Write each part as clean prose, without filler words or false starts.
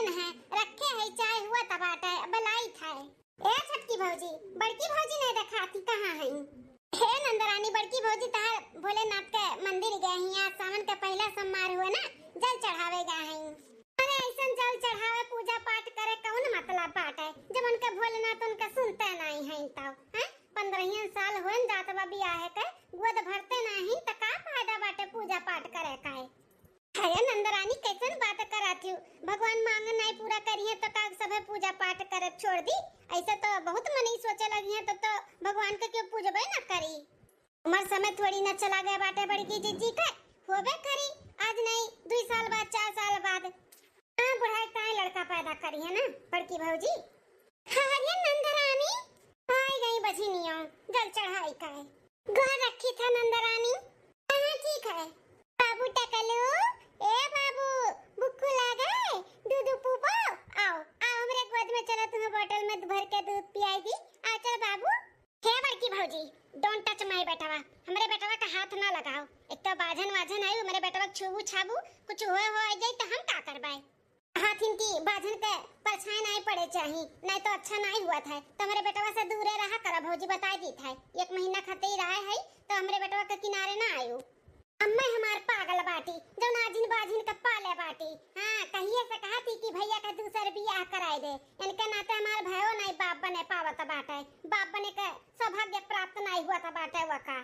बहन है रखे है चाय हुआ तबाटा बलाई था। ए छटकी भौजी बड़की भौजी नहीं दिखाती कहाँ है? हे नंदरानी बड़की भौजी तार भोलेनाथ के मंदिर गए हैं। आज सावन का पहला सोमवार हुआ ना, जल चढ़ावे गए हैं। अरे ऐसा जल चढ़ावे पूजा पाठ करे कौन मतलब बात है जब उनका भोलेनाथ उनका सुनते नहीं है। तब हैं 15 साल होन जात बा बियाह के गोद भरते नहीं त का फायदा बाटे पूजा पाठ करे का है? अरे नंदरानी कैसन बात कराती हूँ, भगवान मांग नहीं पूरा करिए तो का सब पूजा पाठ करे छोड़ दी। ऐसे तो बहुत मनी सोचे लगी है तो भगवान के क्यों पूजबे न करी। उम्र समय थोड़ी न चला गया बाटे बड़की जीजी के होबे करी आज नहीं 2 साल बाद 4 साल बाद। हां बुढ़ाई का लड़का पैदा करी है ना बड़की भौजी। अरे नंदरानी आई गई बझिनियों जल चढ़ाई का है घर रखी था नंदरानी। हां ठीक है बाबू टकलू। ए बाबू बुक्कू लागे दूध पूपो आओ आओ हमरे गोद में चलो तुम्हें बोतल में भर के दूध पियाई दी। आ चल बाबू। हे बड़की भौजी डोंट टच माय बेटवा, हमरे बेटवा का हाथ ना लगाओ। एक तो बाजन वाजन आई हमरे बेटवा छुबू छाबू कुछ हो जाए तो हम का करबाए। हाथ इनकी बाजन के परछाई नहीं पड़े चाहिए नहीं तो अच्छा नहीं हुआ था। तो हमरे बेटवा से दूरे रहा करा भौजी बता दी था। 1 महीना खाते ही रहा है तो हमरे बेटवा के किनारे ना आयो। अम्मा हमार पागल बाटी जो नाजिन बाजिन का पाले बाटी। हाँ कहिए से कहा थी कि भैया का दूसर बियाह कराए दे। इनके नाते हमार भयो नहीं बाप बने पावत बाटे, बाप बने का सौभाग्य प्राप्त नहीं हुआ था बाटे वका।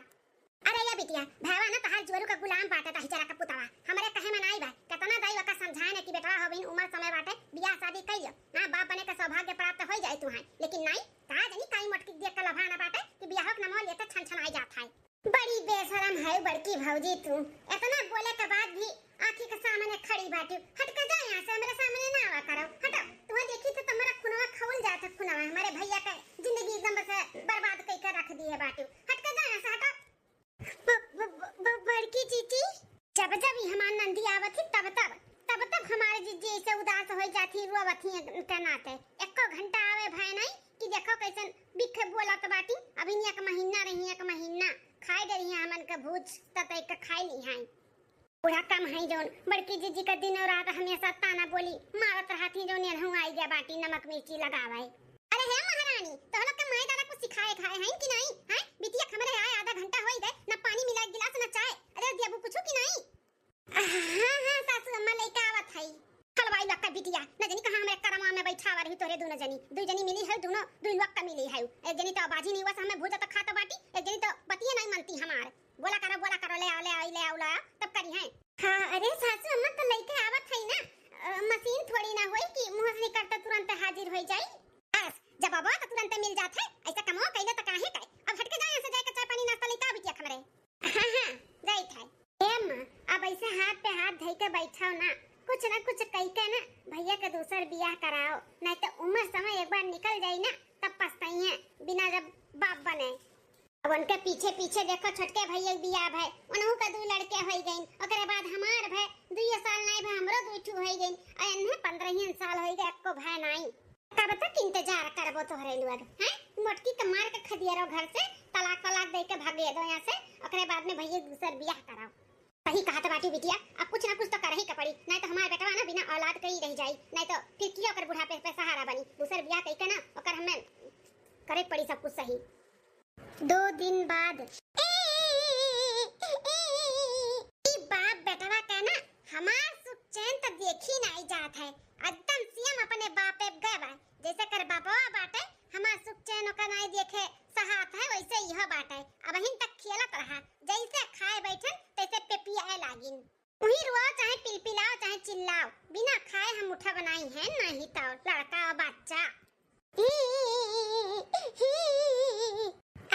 अरे या बिटिया भैया ना तहार जोरू का गुलाम बाटे ता हिजरा का पुतवा हमरे कहे में नहीं बा कतना दाई वका समझाए ने कि बेटा हबिन उम्र समय बाटे बियाह शादी कइयो ना बाप बने का सौभाग्य प्राप्त हो जाए तुहां। लेकिन नहीं कहा जनी काई मटकी देख के लभाना बाटे कि बियाह के नाम लेते छन आई जात है। बड़ी बेशरम है बड़की भौजी तू, इतना बोले के बाद भी आंखी के सामने खड़ी बाटी। हट के जा यहां से मेरे सामने ना आवा करो। हटो तुम्हें देखी तो तुम्हारा खुनवा खौल जाता खुनवा हमारे भैया का जिंदगी एकदम से बर्बाद करके रख दी है बाटी। हट के जा यहां से हटो। बड़की जीजी जब जब हमार नंदी आवत थी तब हमारे जीजी ऐसे उदास हो जाती रोवती के नाते। एको घंटा आवे भय नहीं कि देखो कैसन बिखे बोलत बाटी। अभी 1 महीना रही 1 महीना खाए डरी है हमन के भूज ततै के खाई ली है। पूरा कम है जोन बड़की जीजी का दिन और रात हमेशा ताना बोली मारत रहती जोन एनहु आई गया बाटी नमक मिर्ची लगावे। अरे हे महारानी तो लोग के माय दादा को सिखाए खाए हैं कि नहीं हैं? बिटिया हमरे आए आधा घंटा होई गए ना पानी मिला गिलास ना चाय। अरे दियाबू कुछ की नहीं। हां सासू अम्मा लेके आवत है हलवाई लक्का बिटिया न जनी कहां हमरे करवा में बैठावा रही तोरे दोनों जनी 2 जनी मिली है दोनों 2 लक्का मिली है। एक जनी तो बाजी नहीं हुआ हमें भूजा तो खाता बाटी एक जनी तो पतिए नहीं मनती हमार। बोला करो ले आओ तब करी है। हां अरे सासू अम्मा तो लेके आवत है ना मशीन थोड़ी ना होई कि मुंह से निकलता तुरंत हाजिर हो जाई। बस जब बाबा तो तुरंत मिल जात है ऐसा कमो कइले त काहे काय। अब हट के जा यहां से जाके चाय पानी नाश्ता लेके आ बिटिया हमरे। हां जाई था ए अम्मा अब ऐसे हाथ पे हाथ धइ के बैठाओ ना कुछ ना कुछ कह के ना भैया का दूसर बियाह कराओ नहीं तो उम्र समय एक बार निकल जाई ना तब पछताई है बिना जब बाप बने। अब उनके पीछे पीछे देखो छोटके भैया बियाह है उनहु का 2 लड़के होई गइन ओकरे बाद हमार भय 2 साल नहीं भय हमरो 2 ठू होई गइन आ इन्हे 15 साल होई गए एको भय नहीं। कब तक इंतजार करबो तोहरे लोग हैं? मोटकी के मार के खदियारो घर से तलाक दे के भागे दो यहां से ओकरे बाद में भैया दूसर बियाह कराओ। सही कहा तो बाटी बिटिया अब कुछ ना कुछ तो कर ही का पड़ी नहीं तो हमार बेटवा ना बिना औलाद के ही रह जाई नहीं तो फिर कियो कर बुढ़ापे पे सहारा बनी। दूसर बियाह कई के ना ओकर हमें करे पड़ी सब कुछ सही। 2 दिन बाद बाप बेटवा का ना हमार सुख चैन तो देखी नहीं जात है। एकदम सीएम अपने बाप पे गए बा जैसे कर बापवा बाटे हमार सुख चैन का नहीं देखे सहात है वैसे यह बाटे। अब हिन तक खेलत रहा जैसे खाए बैठन तैसे पेपियाए लागिन वही रुआ चाहे पिलपिलाओ चाहे चिल्लाओ बिना खाए हम उठा बनाई है नहीं तो लड़का और बच्चा।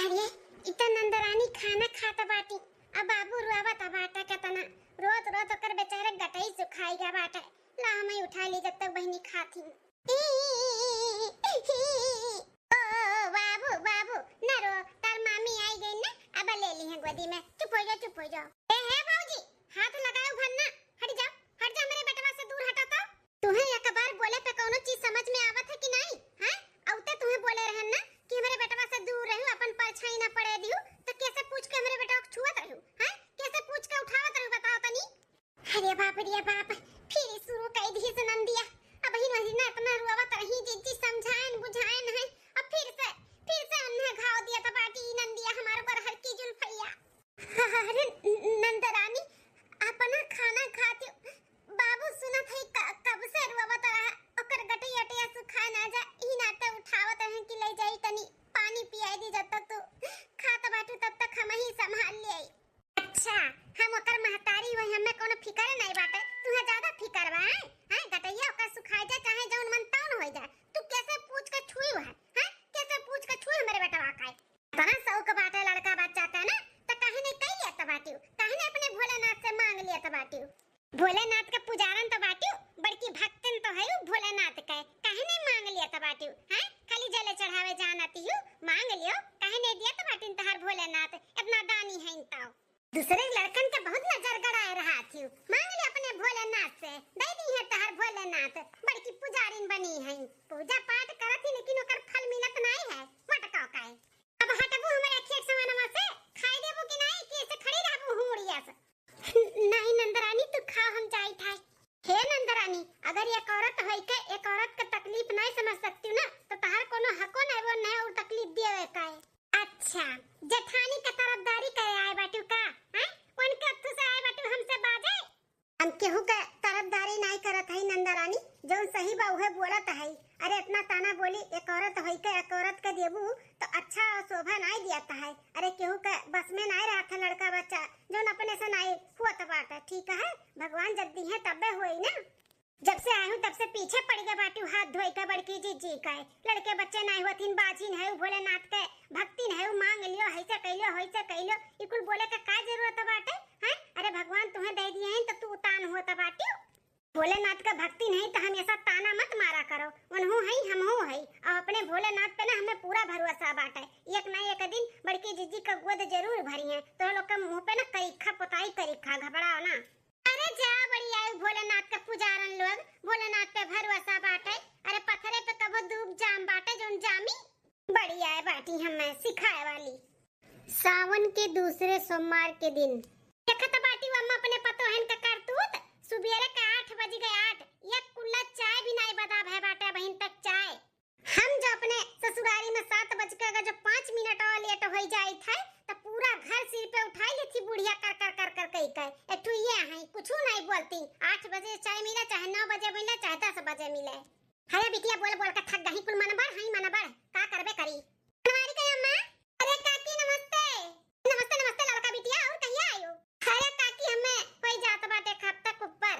अरे इतना नंदरानी खाना खाता बाटी अब बाबू रुआवत बाटा केतना रोज ओकर बेचारे गटई सुखाई गया बाटा ला मैं उठा ली जब तक बहनी खाती। ओ बाबू ना रो तार मामी आई गई ना अब ले ली है गोदी में। चुप हो जाओ। ए हे बाबूजी हाथ लगाओ भन्ना हट जा मेरे बेटवा से दूर हटा तो। तुम्हें एक बार बोले पे कोनो चीज समझ में आवत है कि नहीं हैं? औते तुम्हें बोले रहन ना कि मेरे बेटवा से दूर रहू अपन परछाई ना पड़े दियो तो कैसे पूछ के मेरे बेटवा को छुअत रहू हैं? कैसे पूछ के उठावत रहू बताओ तनी। अरे बाप रे बाप फिर शुरू कर दी सुनंदिया अब ही भोलेनाथ बड़की पुजारिन बनी है, पूजा पाठ करत ही लेकिन ओकर फल मिलत नहीं है, मटका का है। अब हटबू हमरे खेत समानमा से, खाई देबू कि नहीं कि ऐसे खड़ी रहबू हुड़िया से? नहीं नंदरानी तू खा, हम जाई था। हे नंदरानी, अगर एक औरत है के एक औरत का तकलीफ नहीं समझ सकती ना तो तहार कोनो हको नहीं वो नहीं और तकलीफ देवे का है। अच्छा, जेठानी का तरफदारी करे आए बाटू का? हैं? कौन के अत्थु से आए बाटू हमसे बाजे? हम केहू के तरफदारी नहीं करत है नंदरानी, जो सही बा उहे बोलत है। अरे इतना ताना बोली एक औरत है के एक औरत के देबू तो अच्छा और शोभा नहीं दियाता है। अरे केहू के बस में नहीं रहता लड़का बच्चा जो अपने से नहीं हुआ बात है। ठीक है, भगवान जब दी है तबे हुई ना। जब से आए हूँ तब से पीछे पड़ गए बाटू हाथ धोई का बड़की जी का है। लड़के बच्चे नहीं होतीन, बाजी है भोलेनाथ के भक्ति है, मांग लियो ऐसे कइलो वैसे कइलो, इकुल बोले का का जरूरत बाटे हैं? अरे भगवान तुम्हें दे दिए हैं तो तू तान होता बाटू। भोलेनाथ का भक्ति नहीं तो हमेशा ताना मत मारा करो, उन्हों है हमहू है और अपने भोलेनाथ पे ना हमें पूरा भरोसा बाटे। एक ना एक दिन बड़की जीजी का गोद जरूर भरी है तो लोग के मुंह पे ना करीखा पोताई करीखा, घबराओ ना। अरे जा बढ़िया भोलेनाथ का पुजारन लोग, भोलेनाथ पे भरोसा बाटे। अरे पत्थरे पे कबो डूब जाम बाटे जोन जामी, बढ़िया है बाटी हमें सिखाए वाली। सावन के दूसरे सोमवार के दिन देखत बाटी अम्मा अपने पतोहन का करतूत। सुबेरे का 8 बज गए, 8 एक कुल्ला चाय भी नहीं बता भय बाटे बहन तक चाय। हम जो अपने ससुरारी में 7 बज के अगर जो 5 मिनट और लेट हो जाई था तो पूरा घर सिर पे उठाई लेती बुढ़िया कर कर कर कर कई कई एठू ये है कुछू नहीं बोलती। 8 बजे चाय मिले चाहे 9 बजे मिले चाहे 10 बजे मिले। अरे बिटिया बोल बोल के थक गई कुल मन बढ़ हई मन बढ़ का करबे करी। हमारी कई अम्मा। अरे काकी नमस्ते। नमस्ते नमस्ते लड़का बिटिया, और कहिया आयो? अरे काकी हमें कोई जात बाटे खब तक ऊपर।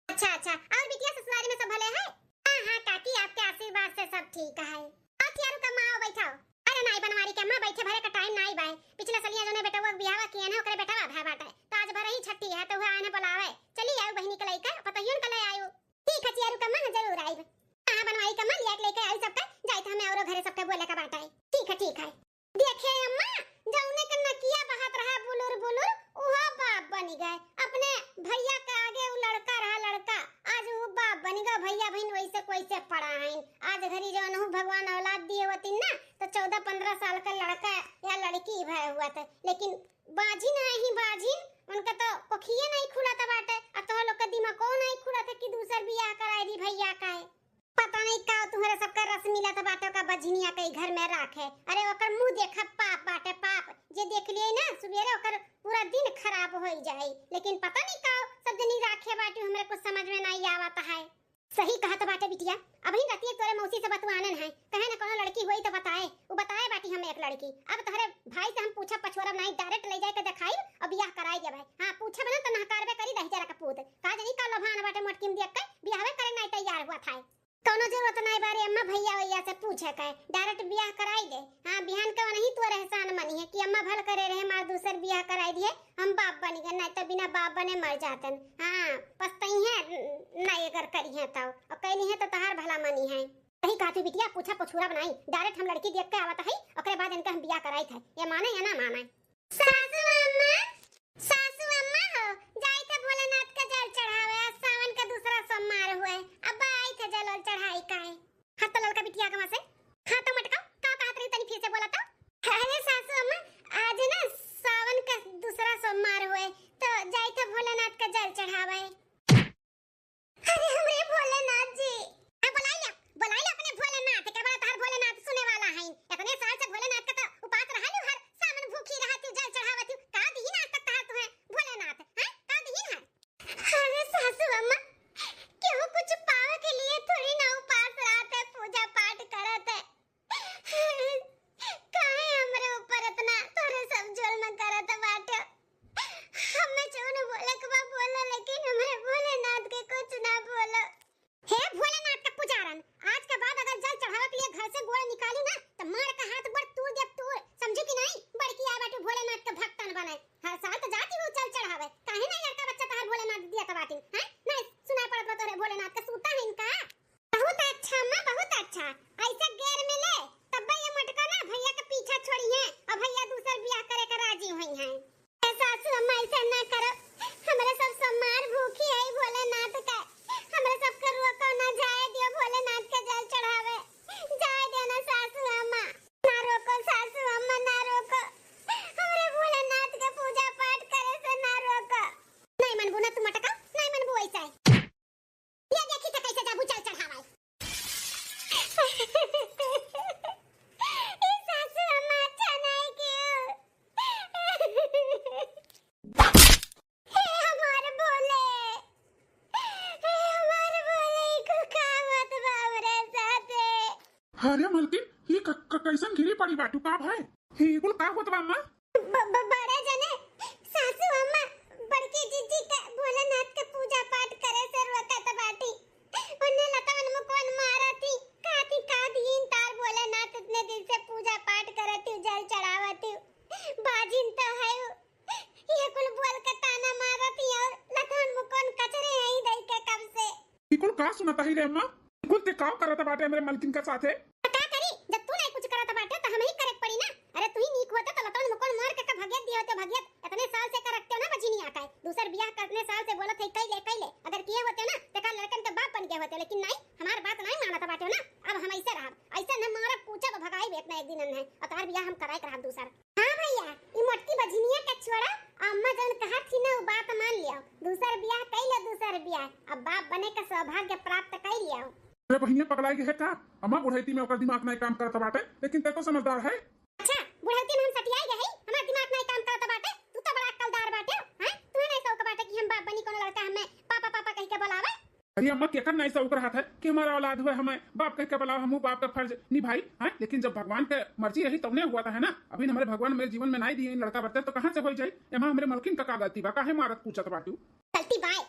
अच्छा अच्छा, और बिटिया ससुरारी में सब भले है? हां हां काकी आपके आशीर्वाद से सब ठीक है। आ थियारू का मां बैठाओ। अरे नहीं बनवारी के अम्मा बैठे भरे का टाइम नहीं बाय। पिछला सलिया जोने बेटा वो बियाह किए ना ओकरे बेटा भा बाटे तो आज भरे ही छट्टी है तो वो आने बुलावे। चली आयो बहिनी के लइका पतहियन के ले आयो। ठीक है थियारू का मां जरूर आइब। हां बनवारी का मां लिया के लेके आई सबका जाई त हमें औरो घरे सबके बोले का बाटा है। ठीक है। देखे अम्मा जौने के नकिया बहत रहा बुलुर बुलुर ओहा बाप बनी गए। अपने भैया के आगे वो लड़का रहा लड़का, आज वो बाप बनी गए। भैया बहन वैसे कोइसे पड़ा है। आज घरी जौन हूं भगवान औलाद दिए होती ना तो 14-15 साल का लड़का या लड़की भय हुआ था, लेकिन बाजी नहीं बाजी उनका तो कोखिए नहीं खुला था बाटे। अब तो लोग का दिमाग को नहीं खुला था कि दूसर बियाह कराई दी भैया का है। पता नहीं का तुम्हारे सबका रस मिला था बाटे का बजनिया के घर में राखे। अरे ओकर मुंह देखा पाप बाटे पाप, जे देख लिए ना सुबेरे ओकर पूरा दिन खराब हो जाए। लेकिन पता नहीं का सब जनी राखे बाटे हमरे कुछ समझ में नहीं आवता है। सही कहा तो बाटे बिटिया, अभी रतिया तोरे मौसी से बतवानन है, कहे ना कोनो लड़की होई तो बताए। वो बताए बाटी हमें एक लड़की। अब तोहरे भाई से हम पूछा पछोरा नहीं डायरेक्ट ले जाए के दिखाई और बियाह कराई दे भाई। हां पूछे बना तो नहकारबे करी दही जरा का पूत का जनी का लभान बाटे मोटकी में देख के बियाहवे करे नहीं तैयार हुआ था। कोनो जरूरत नहीं बारे अम्मा भैया भैया से पूछे के डायरेक्ट बियाह कराई दे। हां बिहान का नहीं तो रहसान मनी है कि अम्मा भल करे रहे मार दूसर बियाह कराई दिए हम बाप बन गए, नहीं तो बिना बाप बने मर जातन। हां पछताई है नहीं अगर करी है तो और कहनी है तो तहार भला मनी है। सही कहा तू बिटिया, पूछा पछूरा बनाई डायरेक्ट हम लड़की देख के आवत है ओकरे बाद इनका हम बियाह कराई थे। ये माने या ना माने? सासू अम्मा हो जाई थे भोलेनाथ का जल चढ़ावे, आज सावन का दूसरा सोमवार हुए। अब आई थे जल चढ़ाई का है। हां तो लड़का बिटिया का से हां तो मटका का कहत रही तनी फिर से बोला तो। अरे सासू अम्मा आज ना सावन का दूसरा सोमवार हुए तो जाई थे भोलेनाथ का जल चढ़ावे। अरे हमरे भोलेनाथ जी बुलाई अपने भोलेनाथ के बड़ा तार भोलेनाथ सुने वाला है। इतने साल से भोलेनाथ का तो उपास रहलु हर सावन भूखी रहती जल चढ़ावती का दीन आज तक तार तुम्हें भोलेनाथ हैं का दीन है। अरे सासू अम्मा क्यों कुछ पावे के लिए थोड़ी ना उपास रहते पूजा पाठ करत अरे मलकिन ये कैसन घिरी पड़ी बाटू का भाई ये कुल का होत बा अम्मा? बड़े जने सासू अम्मा बड़की जीजी का भोलेनाथ के पूजा पाठ करे से रोकत बाटी। उन्हें लतावन मुकोन मारती काती का दिन तार भोलेनाथ इतने दिन से पूजा पाठ करती जल चढ़ावती बाजिन तो है ये कुल बोल के ताना मारती और लतावन मुकोन कचरे यही दई के कब से ये कुल का सुनता ही रे अम्मा? कुल ते काम करत बाटे मेरे मलकिन के साथे। का करी जब तू नहीं कुछ करत बाटे तो हम ही करे पड़ी ना। अरे तू ही नीक होता तो लतावन मुकोन मार के भगियत दियो तो भगियत इतने साल से करते हो ना बची नहीं आता है। दूसर बियाह करने साल से बोलत है कई ले अगर किए होते ना तो का लड़कन के बाप बन गए होते लेकिन नहीं हमार बात नहीं मानत बाटे ना। अब हम ऐसे रहा ऐसे न मारा पूछा तो भगाई बेतना एक दिन न है और तार बियाह हम कराए करब दूसर। हां भैया ई मोटकी बजनिया के छोड़ा अम्मा जन कहा थी ना वो बात मान लिया। दूसर बियाह कई ले दूसर बियाह अब बाप बने का सौभाग्य प्राप्त कर लिया। अरे बहिनिया पगलाई है का? अम्मा बुढ़ैती में ओकर दिमाग नहीं काम करत बाटे लेकिन ते तो समझदार है। अच्छा बुढ़ौती में हम सटियाई गए हमार दिमाग नहीं काम करत बाटे तू तो बड़ा अक्लदार बाटे। हां तू नहीं सौक बाटे कि हम बाप बनी कोनो लड़का हमें पापा पापा कह के बुलावे। अरे अम्मा केकर नहीं सौक रहा था कि हमारा औलाद हुआ हमें बाप कह के बुलाओ हम बाप का फर्ज निभाई। हां लेकिन जब भगवान के मर्जी रही तब ने हुआ था है ना। अभी हमारे भगवान मेरे जीवन में नहीं दिए लड़का बच्चा तो कहां से हो जाए। एमा हमरे मलकिन का गलती बा काहे मारत पूछत बाटू? गलती बाय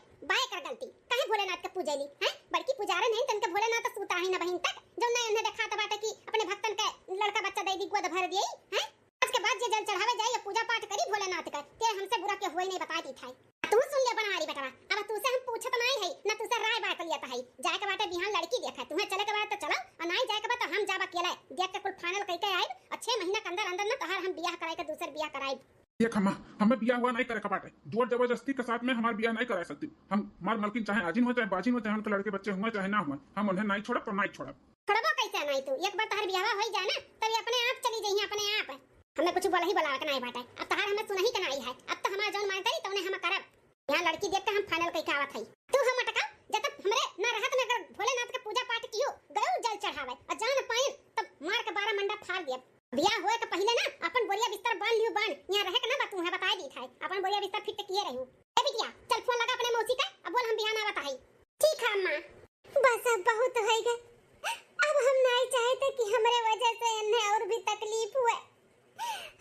कर गलती काहे भोलेनाथ के पूजेली हैं बड़की पुजारन है तनके भोलेनाथ सूता है ना बहिन तक जो नहीं उन्हें देखा तो बाटे कि अपने भक्तन के लड़का बच्चा दे दी गोद भर दिए हैं। आज के बाद जे जल चढ़ावे जाए या पूजा पाठ करी भोलेनाथ का ते हमसे बुरा के होई नहीं बता दी था। तू सुन ले बनवारी बेटा अब तू से हम पूछत नहीं है ना तू से राय बात लिया है जाए के बाटे बिहान लड़की देखा तुम्हें चले के बाद तो चलो और नहीं जाए के बाद तो हम जाब अकेले देख के कुल फाइनल कहते आए और 6 महीना के अंदर अंदर ना तोहार हम बियाह कराए के दूसर बियाह कराए। देख अम्मा हमें बियाह हुआ नहीं करे का बाटे जोर जबरदस्ती के साथ में हमारा बियाह नहीं करा सकती। हम हमार मलकिन चाहे आजिन हो चाहे बाजिन हो चाहे उनके लड़के बच्चे हुए चाहे ना हुए हम उन्हें नहीं छोड़ब तो नहीं छोड़ब। छोड़बो कैसे नहीं तू एक बार तोहार बियाह हो जाए ना तब अपने आप चली जाइए अपने आप हमें कुछ बोला ही बोला के नहीं बाटे अब तोहार हमें सुनही के नहीं है अब तो हमारा जौन मान करी तो उन्हें हम करब। यहां लड़की देख के हम फाइनल कह के आवत हई तू हम अटका जब तक हमरे ना रहत में अगर भोलेनाथ के पूजा पाठ कियो गयो जल चढ़ावे और जान पाए तब मार के 12 मंडा फाड़ दिए। बियाह होए के पहले ना अपन बोरिया बिस्तर बांध लियो यहां रहे के ना बात तुम्हें बताई दी था अपन बोरिया बिस्तर फिट किए रहू। ए बिटिया चल फोन लगा अपने मौसी का अब बोल हम बिहान आवत हई। ठीक है अम्मा बस अब बहुत हो गए अब हम नहीं चाहते कि हमरे वजह से इन्हें और भी तकलीफ हुए।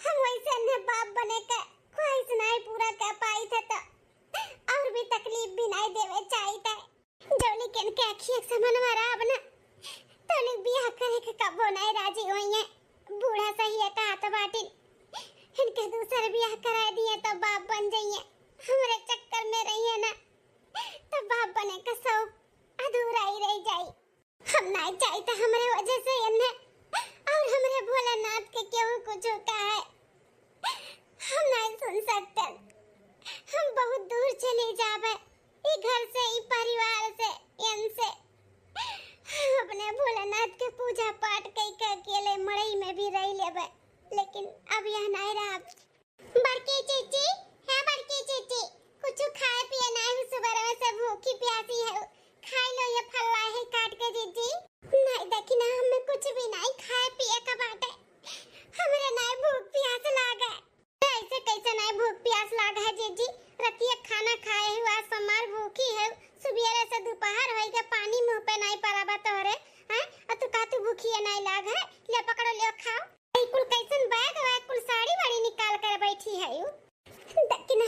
हम वैसे इन्हें बाप बने का ख्वाहिश नहीं पूरा कर पाई थे तो और भी तकलीफ भी नहीं देवे चाहिए जो लेकिन के अखियां समन मारा अब ना तो लोग बियाह करे के कबो नहीं राजी होई है। बूढ़ा सही है कहा तो बाटी इनके दूसरे बियाह करा दिए तो बाप बन जाइए हमरे चक्कर में रही है ना तो बाप बने का शौक अधूरा ही रह जाए। हम नहीं चाहते हमरे वजह से इन्हें और हमरे भोलेनाथ के क्यों कुछ का है हम नहीं सुन सकते। हम बहुत दूर चले जावे ई घर से ई परिवार से इनसे अपने भोलेनाथ के पूजा पाठ कई के अकेले मड़ई में भी रह लेबे लेकिन अब यह नहीं रहा। बड़की चीची है बड़की चीची कुछ खाए पिए नहीं सुबह से भूखी प्यासी है खाई लो ये फल्ला है काट के जीजी। नहीं देखी ना हमें कुछ भी नहीं खाए पिए का बाटे हमरे नहीं भूख प्यास लागे ऐसे कैसे नहीं भूख प्यास लागे है जीजी रतिया खाना खाए हुआ समार भूखी है सुबह से दोपहर होई के पानी मुंह पे नहीं पड़ाबा तोरे हैं और तू का तू भूखी है नहीं लाग है ले पकड़ो ले खाओ। कुल कैसन बैग है कुल साड़ी वाड़ी निकाल कर बैठी है यू दकिना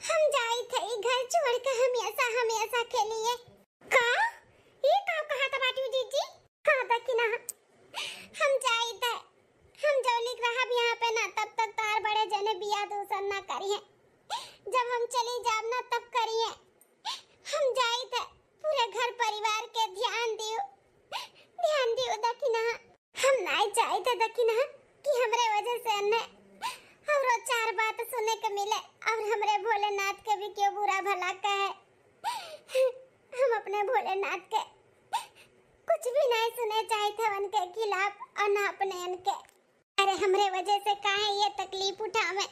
हम जाई थे घर छोड़ के हमेशा के लिए का ये का कहा था बाटी दीदी का दकिना हम जाई थे हम जो लिख रहा भी यहाँ पे ना तब तक तार बड़े जने बिया दूसर ना करिए जब हम चली जाब ना तब करिए हम जाई थे पूरे घर परिवार के ध्यान दियो दकिना हम नहीं चाहते दकिना कि हमरे वजह से ने और 4 बात सुने के मिले और हमरे भोलेनाथ के भी क्यों बुरा भला कहे। हम अपने भोलेनाथ के कुछ भी नहीं सुने चाहते उनके खिलाफ और ना अपने उनके। अरे हमरे वजह से काहे ये तकलीफ उठावे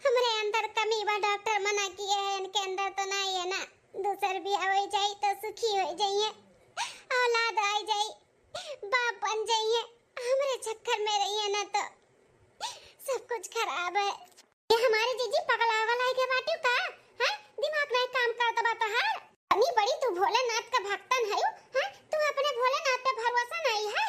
हमरे अंदर कमी बा डॉक्टर मना किए है इनके अंदर तो नहीं है ना दूसर भी हो जाए तो सुखी हो जाइए औलाद आ जाए बाप बन जाइए हमरे चक्कर में रहिए ना तो सब कुछ खराब है। ये हमारे जीजी पगला वाला है के बाटू का हैं दिमाग नहीं काम करता बा तो हर अनी बड़ी तू भोलेनाथ का भक्तन है हैं तू अपने भोलेनाथ पे भरोसा नहीं है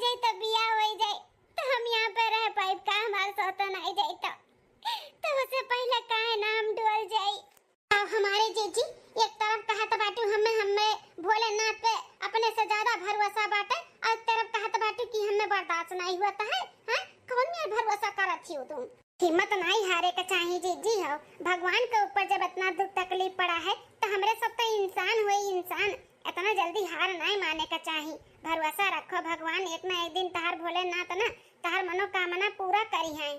जाए तब बिया हो जाए तो हम यहाँ पे रह पाए का हमारे सौतन आई जाए तो उससे पहले काहे नाम डोल जाए। अब हमारे जीजी एक तरफ कहत बाटू हमें भोलेनाथ पे अपने से ज्यादा भरोसा बाटे और एक तरफ कहत बाटू कि हमें बर्दाश्त नहीं होता है। हां कौन में भरोसा करत हो तुम? हिम्मत नहीं हारे का चाहिए जीजी हो। भगवान के ऊपर जब इतना दुख तकलीफ पड़ा है तो हमरे सब तो इंसान हुए इंसान, इतना जल्दी हार नहीं माने का चाहिए। भरोसा रखो भगवान एक ना एक दिन तहार भोलेनाथ ना तहार मनोकामना पूरा करी है।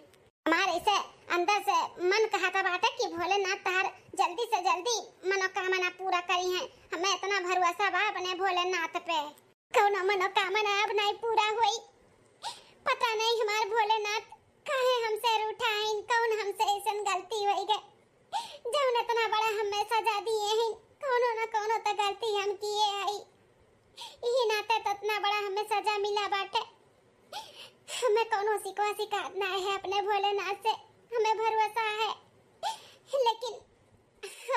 हमारे से अंदर से मन कहता बाटे कि भोलेनाथ तहार जल्दी से जल्दी मनोकामना पूरा करी है। हमें इतना भरोसा बा अपने भोलेनाथ पे। कौन मनोकामना अब नहीं पूरा हुई पता नहीं। हमारे भोलेनाथ काहे हमसे रूठा है, कौन हमसे ऐसन गलती हुई गए जौन इतना बड़ा हमें सजा दिए हैं। कोनो ना कोनो तो गलती हम किए है, यही नाते तो इतना बड़ा हमें सजा मिला बाटे। हमें कोनो शिकायत ना है अपने भोलेनाथ से, हमें भरोसा है लेकिन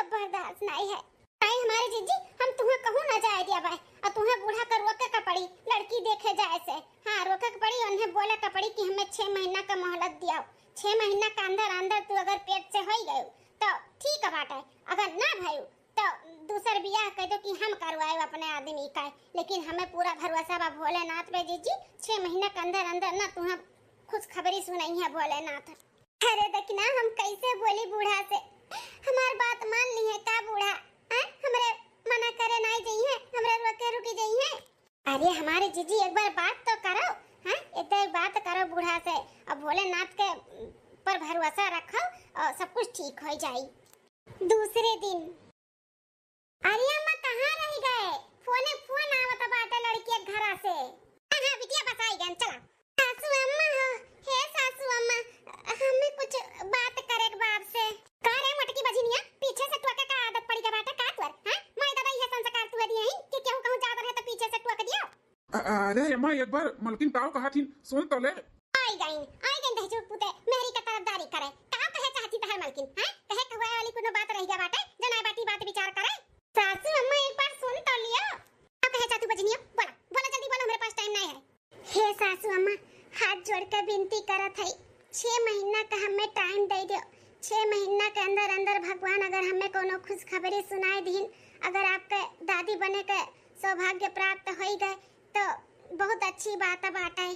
अब बर्दाश्त नहीं है। आई हमारे जीजी हम तुम्हें कहूँ ना जाए दिया भाई और तुम्हें बूढ़ा कर रोके का पड़ी लड़की देखे जाए से। हाँ रोके का पड़ी, उन्हें बोले का पड़ी कि हमें 6 महीना का मोहलत दिया। 6 महीना का अंदर तू अगर पेट से हो गए तो ठीक है बात है, अगर ना भयो तो दूसर बियाह कह दो कि हम करवाए अपने आदमी का। लेकिन हमें पूरा भरोसा बा भोलेनाथ पे जीजी। 6 महीना के अंदर ना तुम्हें खुश खबरी सुनाई है भोलेनाथ। अरे देखना हम कैसे बोली बूढ़ा से, हमार बात मान ली है का बूढ़ा? हमरे मना करे नहीं जाइए, हमरे रोके रुकी जाइए। अरे हमारे जीजी एक बार बात तो करो। हां एक बात करो बूढ़ा से और भोलेनाथ के पर भरोसा रखो और सब कुछ ठीक हो जाए। दूसरे दिन अरे अम्मा कहाँ रह गए? फोन आवत बाटे लड़की के घर से। हां बिटिया बस आई गन चला। सासू अम्मा हो, हे सासू अम्मा हमें कुछ बात करे के बाप से। का रे मटकी बजिनिया पीछे से टोके का आदत पड़ी के बाटे का तोर? हां मैं दादा ये संस्कार तू दिए हैं कि केहू कहूं जात रहे तो पीछे से टोक दिया। अरे अम्मा एक बार मलकिन ताऊ कहा थी सुन तो ले। आई गई दहजू पुते मेरी का तरफदारी करे। का कहे चाहती तहर मलकिन? हां कहे कहवा वाली कोनो बात रह गया बाटे जनाई बाटी बात विचार करे। सासू अम्मा एक बार सुन तो लियो। का कहे चाहती बजनिया बोला जल्दी बोलो, हमारे पास टाइम नहीं है। हे सासू अम्मा हाथ जोड़ के विनती करत है 6 महीना का हमें टाइम दे दो। 6 महीना के अंदर भगवान अगर हमें कोनो खुश खबरी सुनाए दीन, अगर आपके दादी बने के सौभाग्य प्राप्त हो गए तो बहुत अच्छी बात बाटे।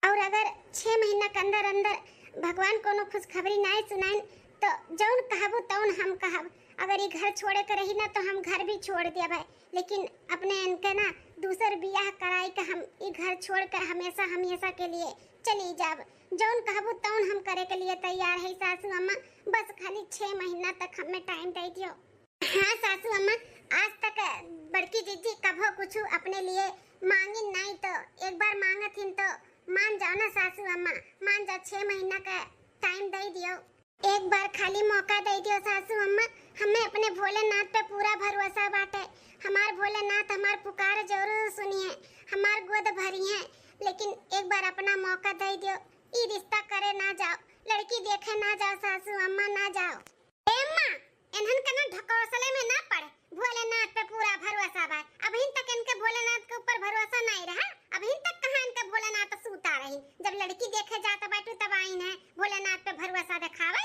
और अगर 6 महीना के अंदर भगवान कोनो खुश खबरी नहीं सुनाइन तो जौन कहबो तौन हम कहब। अगर ये घर छोड़े के रही ना तो हम घर भी छोड़ दिया भाई, लेकिन अपने इनके ना दूसर बियाह कराई के हम ये घर छोड़ कर हमेशा के लिए चली जाब। जौन कहबो तौन हम करे के लिए तैयार है सासू अम्मा, बस खाली 6 महीना तक हमें टाइम दे दियो। हाँ सासू अम्मा आज तक बड़की जीजी कभो कुछ अपने लिए मांगी नहीं, तो एक बार मांगथिन तो मान जाओ ना सासू अम्मा, मान जाओ 6 महीना का टाइम दे दियो। एक बार खाली मौका दे दियो सासू अम्मा, हमें अपने भोलेनाथ पे पूरा भरोसा बाटे। हमार भोलेनाथ हमार पुकार जरूर सुनिए, हमार गोद भरी है, लेकिन एक बार अपना मौका दे दियो। ई रिश्ता करे ना जाओ, लड़की देखे ना जाओ सासू अम्मा, ना जाओ। ए अम्मा इन्हन के ना ढकोसले में ना पड़े, भोलेनाथ पे पूरा भरोसा बा। अभी तक इनके भोलेनाथ के ऊपर भरोसा नहीं रहा, अभी तक कहां इनके भोलेनाथ सूता रही। जब लड़की देखे जाता बाटू तब आईन है भोलेनाथ पे भरोसा दिखावे।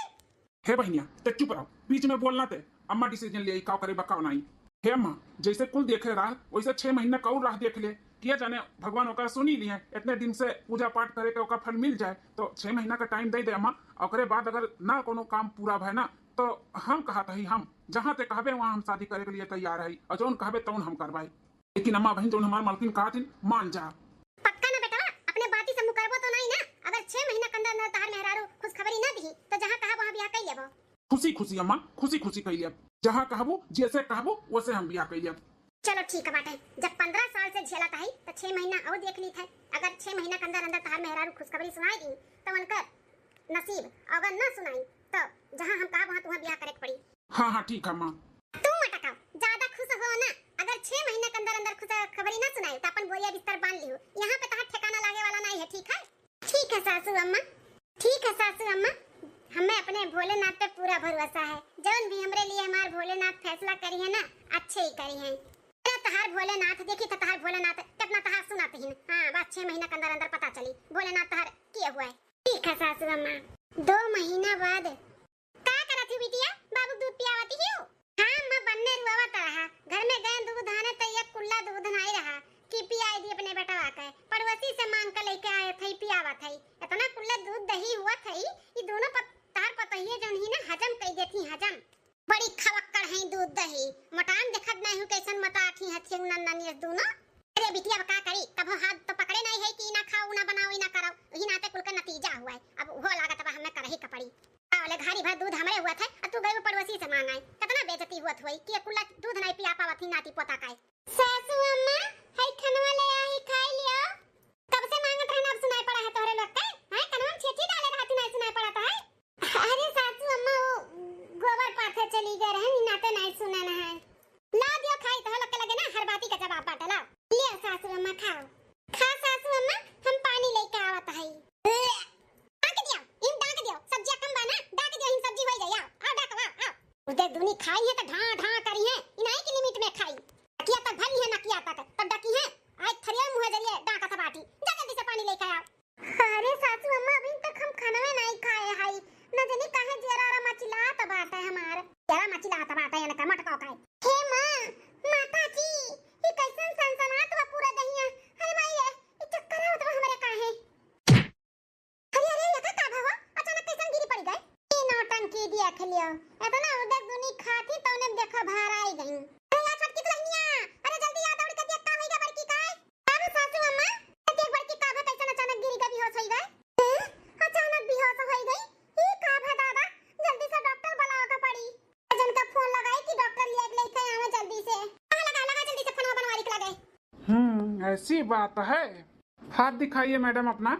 हे बहनिया ते चुप रहो, बीच में बोलना ते अम्मा डिसीजन ले का करे बकाव नहीं। हे अम्मा जैसे कुल देखे राह वैसे 6 महीना का और राह देख ले, किया जाने भगवान ओका सुनी ली है। इतने दिन से पूजा पाठ करे के ओका फल मिल जाए तो 6 महीना का टाइम दे दे अम्मा। और बाद अगर ना कोनो काम पूरा भय ना तो हम कहत ही हम जहाँ ते कहबे वहाँ हम शादी करे के लिए तैयार है और जौन कहबे तौन हम करवाई। लेकिन अम्मा बहन जौन हमार मलकिन कहा थी मान जा। पक्का ना बेटा अपने बाती से मुकरबो तो नहीं ना? अगर 6 महीना के अंदर तार मेहरारू खुश खबरी ना दी तो जहाँ कहा वहाँ बियाह कर लेबो। खुशी अम्मा खुशी कह लिया, जहाँ कहबो जैसे कहबो वैसे हम बियाह कर लिया। चलो ठीक है बाटे, जब 15 साल से झेलत है तो 6 महीना और देख ली थे। अगर 6 महीना के अंदर तार मेहरारू खुश खबरी सुनाई दी तो उनका नसीब, अगर ना सुनाई तो जहाँ हम कहा वहाँ तुम्हें ब्याह करे पड़ी। हाँ ठीक है माँ। तुम मटकाओ ज्यादा खुश हो ना, अगर 6 महीने के अंदर खुश खबरी ना सुनाई तो अपन बोरिया बिस्तर बांध लियो, यहाँ पे तहां ठिकाना लागे वाला नहीं है। ठीक है? ठीक है सासू अम्मा, ठीक है सासू अम्मा, हमें अपने भोलेनाथ पे पूरा भरोसा है। जौन भी हमरे लिए हमार भोलेनाथ फैसला करी है ना अच्छे ही करी है। तहार भोलेनाथ देखी तो तहार भोलेनाथ कितना तहार सुनाते हैं। हाँ बस 5-6 महीना के अंदर अंदर पता चली भोलेनाथ तहर किए हुआ है। ठीक है सासू अम्मा, 2 महीना बाद का करत ही बिटिया? बाबू दूध पियावती ही हो? हाँ अम्मा, बनने रुआवत रहा, घर में गए दूध आने तो एक कुल्ला दूध नहीं रहा कि पियाई दी अपने बेटवा के, पड़ोसी से मांग के लेके आए थे पियावत है। इतना कुल्ला दूध दही हुआ था, ये दोनों तार पतहिए जन ही ना हजम कर देती, हजम बड़ी खवक्कड़ है दूध दही, मटान देखत नहीं हूं कैसन मटाठी हथे नन्नी दोनों। अरे बिटिया अब का करी, कभो हाथ तो पकड़े नहीं है कि ना खाओ ना बनाओ ना करो, वही नाते कुल का नतीजा हुआ है। अब वो लागत अब हमें करही कपड़ी वाले घारी भर दूध हमरे हुआ था, अब तू गई पड़ोसी से मांगाई, कितना बेइज्जती हुआ हुई कि कुल्ला दूध नहीं पिया पावत ही नाती पोता का। सासू अम्मा है खनवा ले आई खाई लियो, कब से मांगत रहना, अब सुनाई पड़ा है तोरे लोग के? हां कनवा में छेटी डाले रहती नहीं सुनाई पड़ा है? अरे सासू अम्मा वो गोबर पाथे चली गए रहे, नाते नहीं सुना ना है। ला दियो खाई तो लोग के लगे ना हर बाती का जवाब बाटला। ले सासू अम्मा खाओ, खा सासू अम्मा, हम पानी लेके आवत है। डाक दियो इन, डाक दियो, सब्जी कम बना, डाक दियो इन, सब्जी हो जाए, आओ डाक आओ। उधर दुनी खाई है तो ढा ढा करी है, इनाई की लिमिट में खाई, किया तक भरी है ना किया तक तब डकी है, आज थरिया मुंह जरिए डाका था बाटी, जा जल्दी से पानी लेके आओ। अरे सासू अम्मा अभी तक हम खाना में नहीं खाए हाई, न जाने काहे जरा मचिला त बात है हमार, जरा मचिला त बात है ना कमट का खाए। हे मां माता जी ये कैसन सनसनात हुआ पूरा दहिया, अरे माई ये चक्कर आवत बा हमरे काहे? अरे अरे ये का भावा अचानक कैसन गिरी पड़ गए? ये नौटंकी दिया खलियो, इतना उधर दुनी खाती तौने देखा बाहर आई गई। अरे या छटकी दुल्हनिया, अरे जल्दी आ दौड़ के देख का होइगा बड़की काय? अब सासू अम्मा देख बड़की का भा कैसन अचानक गिरी का बेहोश होई गए? अचानक बेहोश होई गई, ये का भा दादा, जल्दी से डॉक्टर बुलाओ का पड़ी। जन का फोन लगाई कि डॉक्टर लेके आवे जल्दी से, लगा जल्दी से फोन बनवारी के लगे। ऐसी बात है, हाथ दिखाइए मैडम अपना।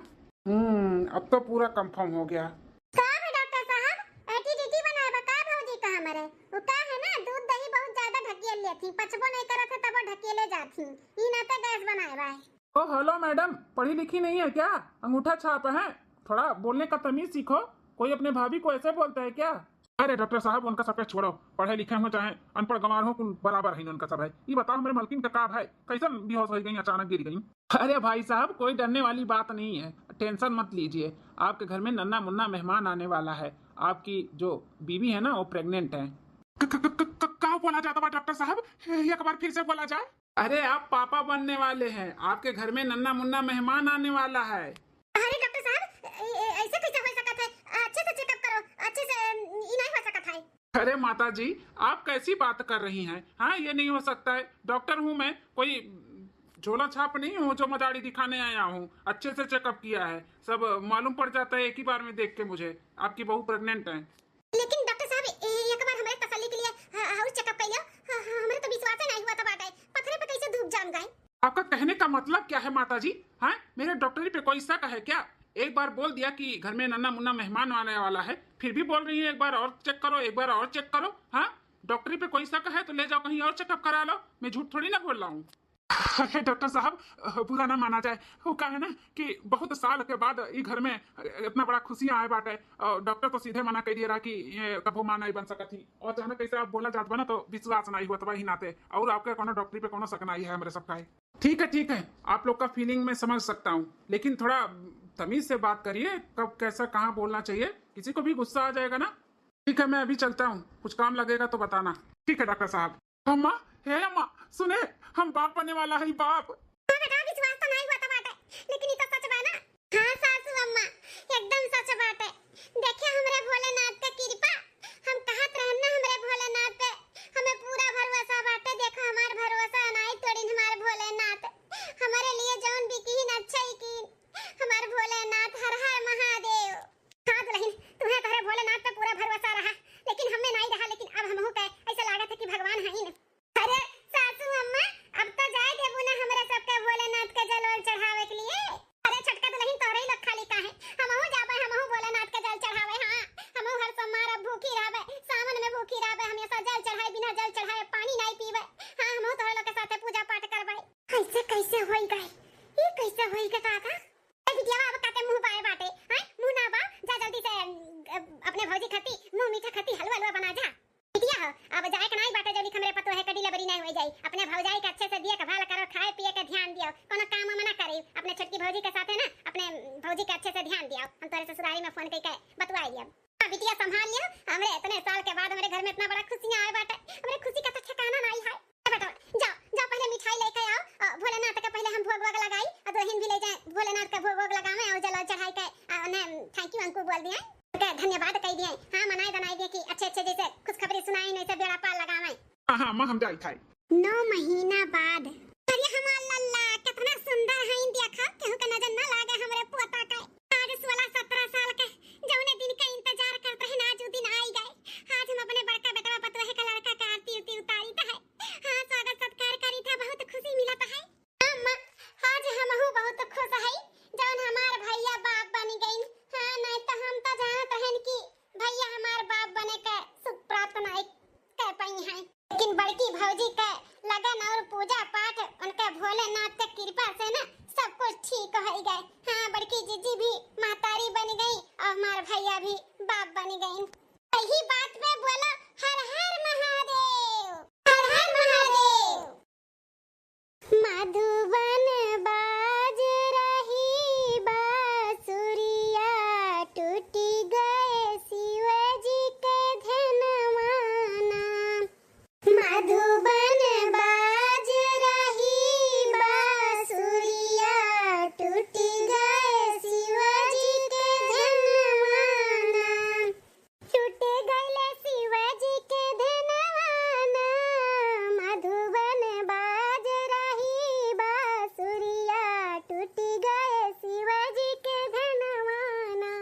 अब तो पूरा कंफर्म हो गया। का है डॉक्टर साहब, एटीडीटी बनाए बका भौजी का हमारे, वो का है ना दूध दही बहुत ज्यादा ढकेल लेती, पचबो नहीं करत है तब ढकेले जाती, ई ना तो गैस बनाए बा। ओ हेलो मैडम, पढ़ी लिखी नहीं है क्या? अंगूठा छाप है, थोड़ा बोलने का तमीज सीखो, कोई अपने भाभी को ऐसे बोलता है क्या? अरे डॉक्टर साहब उनका सब छोड़ो, पढ़े लिखे हो चाहे अनपढ़ गंवार हो कुल बराबर है उनका सब है। ये बताओ मेरे मलकिन का है कैसे बेहोश हो गई, अचानक गिर गई? अरे भाई साहब कोई डरने वाली बात नहीं है, टेंशन मत लीजिए, आपके घर में नन्ना मुन्ना मेहमान आने वाला है, आपकी जो बीवी है ना वो प्रेग्नेंट है। क्या बोला जाता है डॉक्टर साहब, एक बार फिर से बोला जाए। अरे आप पापा बनने वाले हैं, आपके घर में नन्ना मुन्ना मेहमान आने वाला है। अरे डॉक्टर साहब ऐसे कैसे हो सकता है, अच्छे से चेकअप करो, अच्छे से ई नहीं हो सकता है। अरे माता जी आप कैसी बात कर रही हैं? हाँ ये नहीं हो सकता है, डॉक्टर हूँ मैं, कोई झोला छाप नहीं हूँ जो मदारी दिखाने आया हूँ, अच्छे से चेकअप किया है, सब मालूम पड़ जाता है एक ही बार में देख के मुझे आपकी बहू प्रेग्नेंट है। लेकिन डॉक्टर साहब एक बार हमारे तसल्ली के लिए हाउस चेकअप कर लिया, हमारे तो विश्वास नहीं हुआ था बाटे, पत्थरे पे कैसे धूप जम गए? आपका कहने का मतलब क्या है माता जी? हाँ मेरे डॉक्टरी पे कोई शक है क्या? एक बार बोल दिया कि घर में नन्ना मुन्ना मेहमान आने वाला है, फिर भी बोल रही है एक बार और चेक करो, एक बार और चेक करो। हाँ डॉक्टरी पे कोई शक है तो ले जाओ कहीं और चेकअप करा लो, मैं झूठ थोड़ी ना बोल रहा हूँ। अरे डॉक्टर साहब बुरा ना माना जाए, वो कहा है ना कि बहुत साल के बाद ये घर में इतना बड़ा खुशियां आए बाटे, और डॉक्टर तो सीधे मना कर दिया रहा कि ये कभो मां नहीं बन सकती थी, और अचानक कैसे आप बोला जात बना तो विश्वास नहीं हुआ तब ही नाते, और आपके कोनो डॉक्टरी पे कोनो शक नहीं है मेरे सबका है। ठीक है आप लोग का फीलिंग में समझ सकता हूँ, लेकिन थोड़ा तमीज से बात करिए, कब कैसा कहाँ बोलना चाहिए, किसी को भी गुस्सा आ जाएगा ना। ठीक है मैं अभी चलता हूँ, कुछ काम लगेगा तो बताना। ठीक है डॉक्टर साहब। अम्मा हे अम्मा सुने, हम बाप बनने वाला है बाप। बेटा विश्वास तो नहीं हुआ था बाटे, लेकिन ये तो सच बा ना। हाँ सासू अम्मा एकदम सच बात है, देखिए हमरे भोलेनाथ का कृपा, हम कहत रहन ना हमरे भोलेनाथ पे हमें पूरा भरोसा बाटे, देखो हमार भरोसा नहीं तोड़ी हमारे भोलेनाथ, हमारे लिए जौन भी कीन अच्छा ही कीन, हमारे भोलेनाथ हर हर महादेव। हाँ दुल्हन तुम्हें तुम्हारे भोलेनाथ पे पूरा भरोसा रहा, लेकिन हमें नहीं रहा, लेकिन अब हमहू के ऐसा लागत है कि भगवान है ही नहीं। अरे सासू अम्मा अब तो जाए देबू ना हमरे सबके भोलेनाथ के जल वल चढ़ावे के लिए। अरे छटका दुल्हन तोरे ही लोग खाली का है, हमहू जाबे, हमहू भोलेनाथ के जल चढ़ावे। हाँ हमहू हर सोमवार अब भूखी रहबे, सावन में भूखी रहबे, हमेशा जल चढ़ाए, बिना जल चढ़ाए पानी नहीं पीबे। हाँ हमहू तोरे लोग के साथे पूजा पाठ करबे। कैसे कैसे होई गए, ये कैसे होई के काका? ए बिटिया अब काते मुंह पाए बाटे, हां मुंह ना बा, जा जल्दी से अपने भौजी खाती मुंह मीठा खाती हलवा हलवा बना जा। बिटिया अब जाए के नहीं बाटे, जल्दी हमरे पतो है कडी लबरी नहीं हो जाई, अपने भौजाई के अच्छे से दिया के भाल करो खाए पिए के ध्यान दियो, कोनो काम मना करी। अपने छोटकी भौजी के साथ है ना, अपने भौजी के अच्छे से ध्यान दियो। हम तोरे ससुरारी में फोन करके बतवाई अब। बिटिया संभाल लियो। हमरे इतने साल के बाद हमरे घर में इतना बड़ा खुशियां आए बाटे, हमरे खुशी का तो ठिकाना नहीं है। बेटा जाओ जाओ पहले मिठाई लेके आओ, भोलेनाथ के पहले हम भोग वोग लगाई, और दोहिन भी ले जाए भोलेनाथ का भोग वोग लगावे और जल चढ़ाई के उन्हें थैंक यू अंकु बोल दिए, के धन्यवाद कह दिए। हां मनाई दनाई दिए कि अच्छे अच्छे जैसे खुशखबरी सुनाई नहीं से बेड़ा पार लगावे। हां मां हम जाई थाई 9 महीना बाद। अरे हमार लल्ला कितना सुंदर है, देखा केहू के नजर न लागे हमरे पोता के। आज 16-17 साल के जौने दिन का इंतजार करत रहे, आज उ दिन आई गए। आज हम अपने बड़का बेटवा पतोहे का लड़का का आरती उतारी था। हां स्वागत सत्कार करी था, बहुत खुशी मिलत है। अम्मा आज हमहु बहुत खुश है जौन हमार भैया बाप बन गइन। हां नहीं तो हम तो जानत रहन कि भैया हमार बाप बने के सुख प्राप्त नहीं कर पाई हैं, लेकिन बड़की भौजी के लगन और पूजा पाठ उनके भोलेनाथ के कृपा से ना सब कुछ ठीक हो गए। हाँ बड़की जीजी भी महतारी बन गई और हमारे भैया भी बाप बन गए। यही बात पे बोलो हर हर महादेव, हर हर महादेव। मधुबन बाज रही बांसुरिया, टूटी गए शिवजी के धनवाना। मधुबन बाज रही बांसुरिया, टूटी गए शिवजी के धनवाना। टूट गए शिवजी के धनवाना, मधुबन बाज रही बांसुरिया, टूटी गए शिवजी के धनवाना।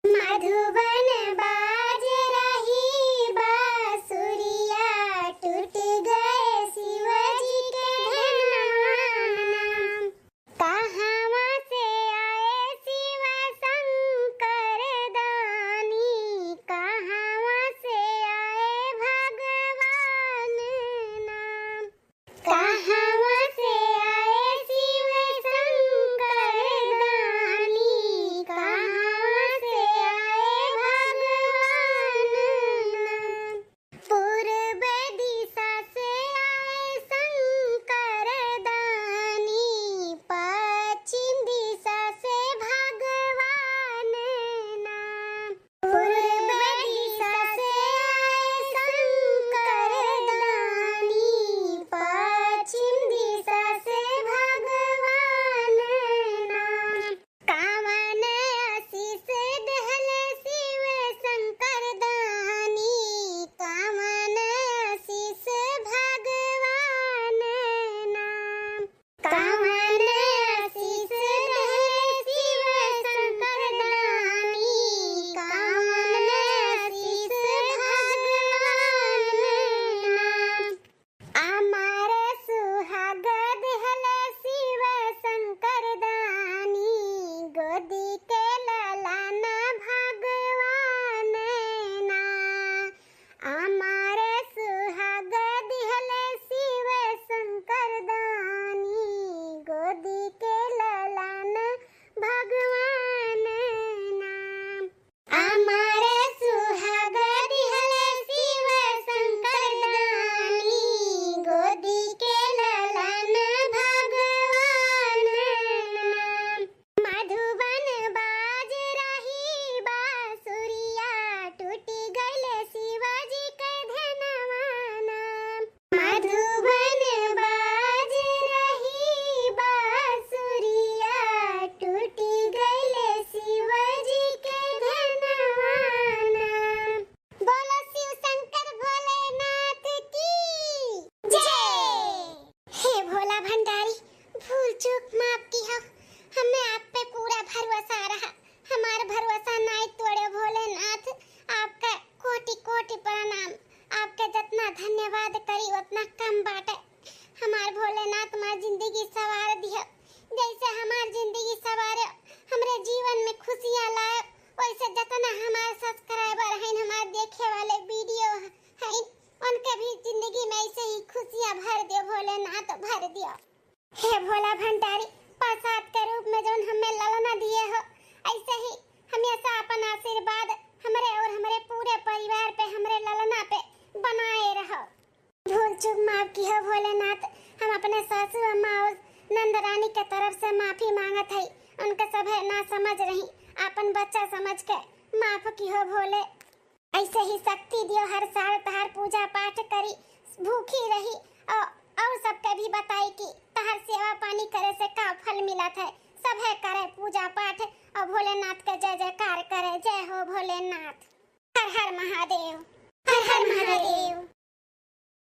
मधुबन बाज रही बांसुरिया, टूट गए शिवजी के धनवाना। कहाँ से आए शिव शंकर दानी, कहाँ से आए भगवान नाम। कहाँ से आए शिव शंकर दानी, कहाँ से आए उनका सब है ना समझ रही, अपन बच्चा समझ के माफ की हो भोले। ऐसे ही शक्ति दियो, हर साल तहार पूजा पाठ करी, भूखी रही और सबके भी बताई कि तहार सेवा पानी करे से का फल मिलत है। सब है करे पूजा पाठ और भोलेनाथ के जय जयकार करे। जय हो भोलेनाथ, हर हर महादेव।